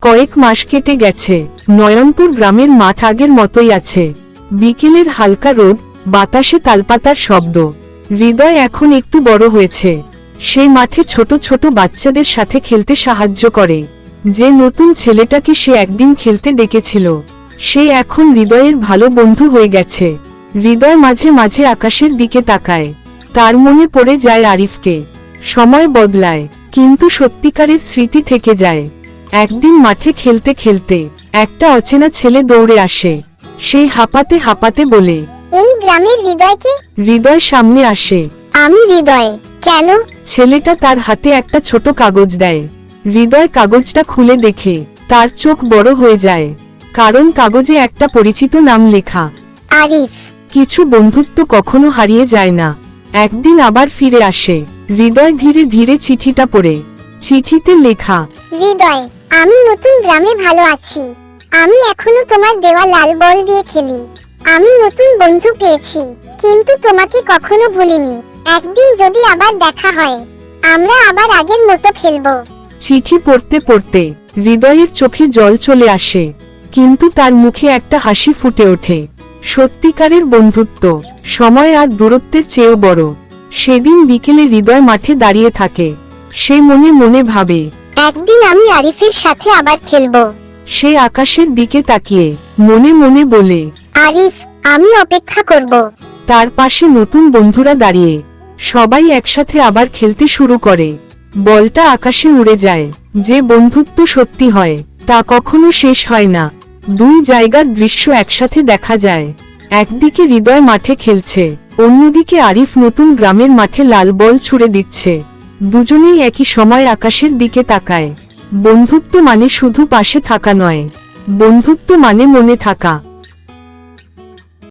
কয়েক মাস কেটে গেছে। নয়নপুর গ্রামের মাঠ আগের মতোই আছে। বিকেলের হালকা রোদ, বাতাসে তালপাতার শব্দ। হৃদয় এখন একটু বড় হয়েছে। সেই মাঠে ছোট ছোট বাচ্চাদের সাথে খেলতে সাহায্য করে। যে নতুন ছেলেটাকে সে একদিন খেলতে ডেকেছিল, সে এখন হৃদয়ের ভালো বন্ধু হয়ে গেছে। হৃদয় মাঝে মাঝে আকাশের দিকে তাকায়। তার মনে পড়ে যায় আরিফকে। সময় বদলায়, কিন্তু সত্যিকারের স্মৃতি থেকে যায়। একদিন মাঠে খেলতে খেলতে একটা অচেনা ছেলে দৌড়ে আসে। সে হাঁপাতে হাঁপাতে বলে, এই গ্রামের হৃদয়কে? হৃদয় সামনে আসে। আমি হৃদয়। কেন? ছেলেটা তার হাতে একটা ছোট কাগজ দেয়। হৃদয় কাগজটা খুলে দেখে তার চোখ বড় হয়ে যায়, কারণ কাগজে একটা পরিচিত নাম লেখা, আরিফ। কিছু বন্ধুত্ব কখনো হারিয়ে যায় না, একদিন আবার ফিরে আসে। হৃদয় ধীরে ধীরে চিঠিটা পড়ে। চিঠিতে লেখা, হৃদয়, আমি নতুন গ্রামে ভালো আছি। আমি এখনো তোমার দেওয়া লাল বল দিয়ে খেলি। আমি নতুন বন্ধু পেয়েছি, কিন্তু তোমাকে কখনো ভুলিনি। একদিন যদি আবার দেখা হয়, আমরা আবার আগের মতো খেলবো। চিঠি পড়তে পড়তে হৃদয়ের চোখে জল চলে আসে, কিন্তু তার মুখে একটা হাসি ফুটে ওঠে। সত্যিকারের বন্ধুত্ব সময় আর দূরত্বের চেয়েও বড়। সেদিন বিকেলে হৃদয় মাঠে দাঁড়িয়ে থাকে। সে মনে মনে ভাবে, একদিন আমি আরিফের সাথে আবার খেলবো। সে আকাশের দিকে তাকিয়ে মনে মনে বলে, আরিফ, আমি অপেক্ষা করব। তার পাশে নতুন বন্ধুরা দাঁড়িয়ে সবাই একসাথে আবার খেলতে শুরু করে। বলটা আকাশে উড়ে যায়। যে বন্ধুত্ব সত্যি হয় তা কখনো শেষ হয় না। দুই জায়গার দৃশ্য একসাথে দেখা যায়। একদিকে হৃদয় মাঠে খেলছে, অন্যদিকে আরিফ নতুন গ্রামের মাঠে লাল বল ছুড়ে দিচ্ছে। দুজনেই একই সময় আকাশের দিকে তাকায়। বন্ধুত্ব মানে শুধু পাশে থাকা নয়, বন্ধুত্ব মানে মনে থাকা।